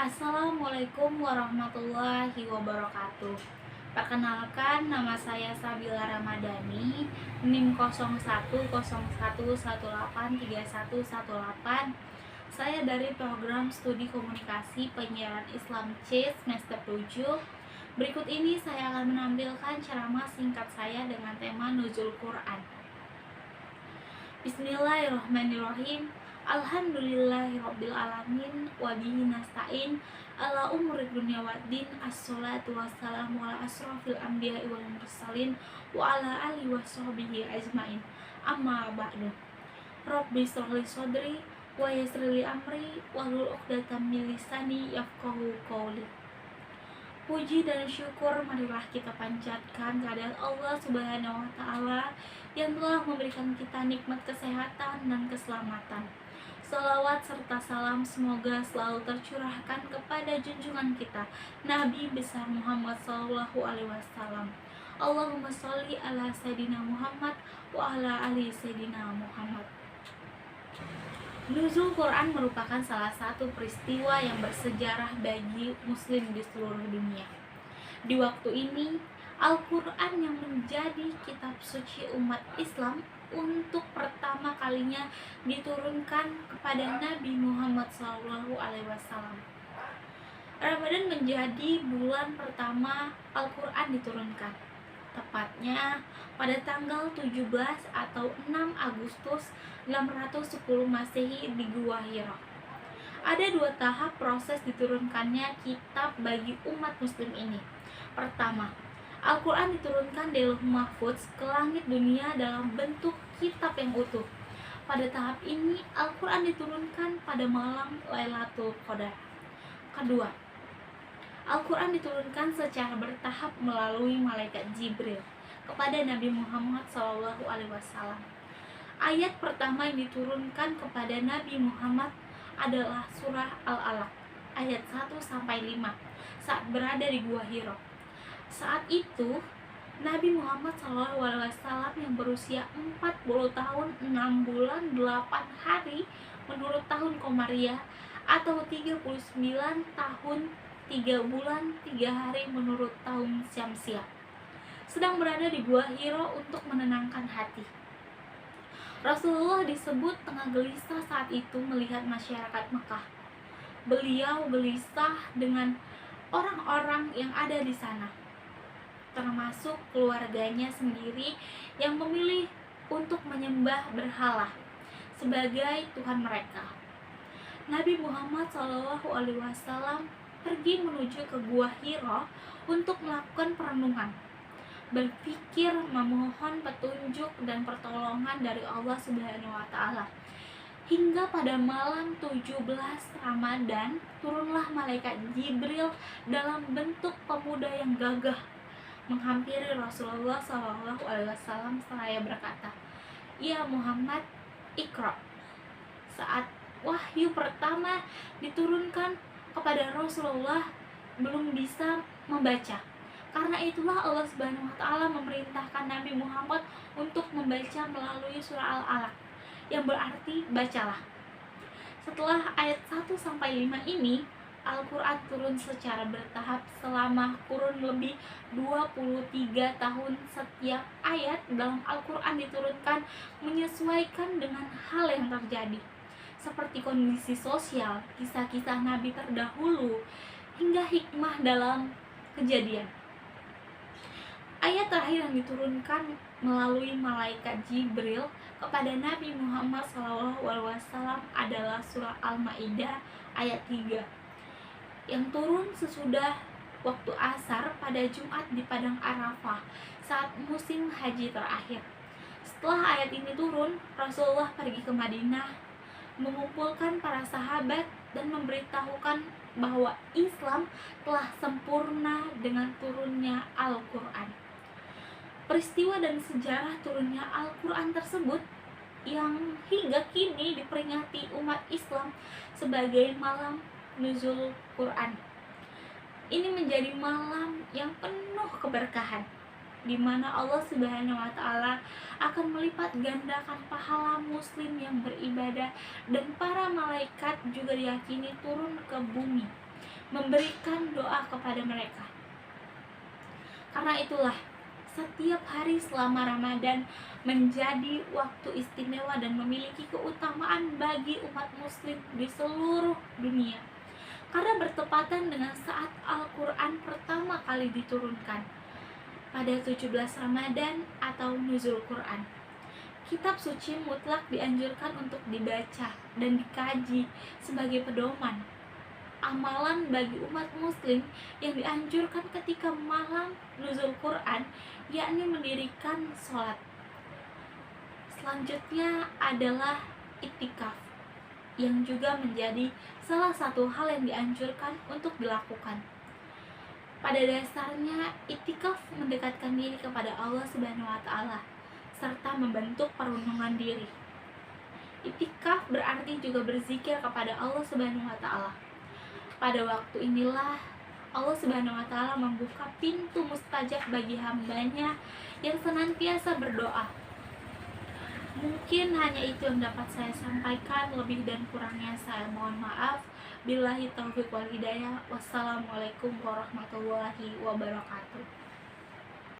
Assalamualaikum warahmatullahi wabarakatuh. Perkenalkan, nama saya Sabila Ramadhani, NIM 0101183118. Saya dari program studi komunikasi penyiaran Islam C semester 7. Berikut ini saya akan menampilkan ceramah singkat saya dengan tema Nuzul Quran. Bismillahirrahmanirrahim. Alhamdulillahirrabbilalamin. Wabihi nasta'in ala umurid dunya waddin. Assalatu wassalamu ala asrafil anbiya'i wal mursalin wa ala alihi wa sahbihi ajmain. Amma ba'du. Rabbi shrahli sadri wa yassir li amri wahlul 'uqdatam min lisani yafqahu qawli. Puji dan syukur marilah kita panjatkan kehadirat Allah Subhanahu wa Ta'ala yang telah memberikan kita nikmat kesehatan dan keselamatan. Salawat serta salam semoga selalu tercurahkan kepada junjungan kita Nabi besar Muhammad Sallallahu Alaihi Wasallam. Allahumma sholli ala Sayyidina Muhammad wa ala ali Sayyidina Muhammad. Nuzul Quran merupakan salah satu peristiwa yang bersejarah bagi muslim di seluruh dunia. Di waktu ini, Al-Quran yang menjadi kitab suci umat Islam untuk pertama kalinya diturunkan kepada Nabi Muhammad SAW. Ramadan menjadi bulan pertama Al-Quran diturunkan, tepatnya pada tanggal 17 atau 6 Agustus 610 Masehi di Gua Hira. Ada dua tahap proses diturunkannya kitab bagi umat muslim ini. Pertama, Al-Quran diturunkan dari Lauh Mahfuz ke langit dunia dalam bentuk kitab yang utuh. Pada tahap ini, Al-Quran diturunkan pada malam Lailatul Qadar. Kedua, Al-Quran diturunkan secara bertahap melalui malaikat Jibril kepada Nabi Muhammad SAW. Ayat pertama yang diturunkan kepada Nabi Muhammad adalah surah Al-Alaq ayat 1-5 saat berada di Gua Hira. Saat itu Nabi Muhammad SAW yang berusia 40 tahun 6 bulan 8 hari menurut tahun Komariah atau 39 tahun 3 bulan 3 hari menurut tahun Syamsiah sedang berada di Gua Hira untuk menenangkan hati. Rasulullah disebut tengah gelisah saat itu melihat masyarakat Mekah. Beliau gelisah dengan orang-orang yang ada di sana, termasuk keluarganya sendiri yang memilih untuk menyembah berhala sebagai Tuhan mereka. Nabi Muhammad SAW pergi menuju ke Gua Hira untuk melakukan perenungan, berpikir memohon petunjuk dan pertolongan dari Allah Subhanahu wa Ta'ala. Hingga pada malam 17 Ramadan turunlah malaikat Jibril dalam bentuk pemuda yang gagah menghampiri Rasulullah SAW seraya berkata, "Ya Muhammad, Iqra." Saat wahyu pertama diturunkan kepada Rasulullah belum bisa membaca. Karena itulah Allah Subhanahu wa Ta'ala memerintahkan Nabi Muhammad untuk membaca melalui surah Al-Alaq, yang berarti bacalah. Setelah ayat 1-5 ini, Al-Quran turun secara bertahap selama kurun lebih 23 tahun. Setiap ayat dalam Al-Quran diturunkan menyesuaikan dengan hal yang terjadi, seperti kondisi sosial, kisah-kisah Nabi terdahulu, hingga hikmah dalam kejadian. Ayat terakhir yang diturunkan melalui malaikat Jibril kepada Nabi Muhammad SAW adalah surah Al-Maidah ayat 3 yang turun sesudah waktu asar pada Jumat di Padang Arafah saat musim haji terakhir. Setelah ayat ini turun, Rasulullah pergi ke Madinah, mengumpulkan para sahabat dan memberitahukan bahwa Islam telah sempurna dengan turunnya Al-Quran. Peristiwa dan sejarah turunnya Al-Quran tersebut yang hingga kini diperingati umat Islam sebagai malam Nuzul Quran. Ini menjadi malam yang penuh keberkahan, di mana Allah Subhanahu wa Ta'ala akan melipat gandakan pahala muslim yang beribadah, dan para malaikat juga diyakini turun ke bumi memberikan doa kepada mereka. Karena itulah, setiap hari selama Ramadan menjadi waktu istimewa dan memiliki keutamaan bagi umat muslim di seluruh dunia. Karena bertepatan dengan saat Al-Quran pertama kali diturunkan pada 17 Ramadan atau Nuzul Quran. Kitab suci mutlak dianjurkan untuk dibaca dan dikaji sebagai pedoman amalan bagi umat muslim yang dianjurkan ketika malam nuzul Quran, yakni mendirikan sholat. Selanjutnya adalah iktikaf, yang juga menjadi salah satu hal yang dianjurkan untuk dilakukan. Pada dasarnya, iktikaf mendekatkan diri kepada Allah Subhanahu wa Ta'ala serta membentuk perlindungan diri. Iktikaf berarti juga berzikir kepada Allah Subhanahu wa Ta'ala. Pada waktu inilah Allah Subhanahu wa Ta'ala membuka pintu mustajab bagi hambanya yang senantiasa berdoa. Mungkin hanya itu yang dapat saya sampaikan, lebih dan kurangnya saya mohon maaf. Billahi taufiq wal hidayah. Wassalamualaikum warahmatullahi wabarakatuh.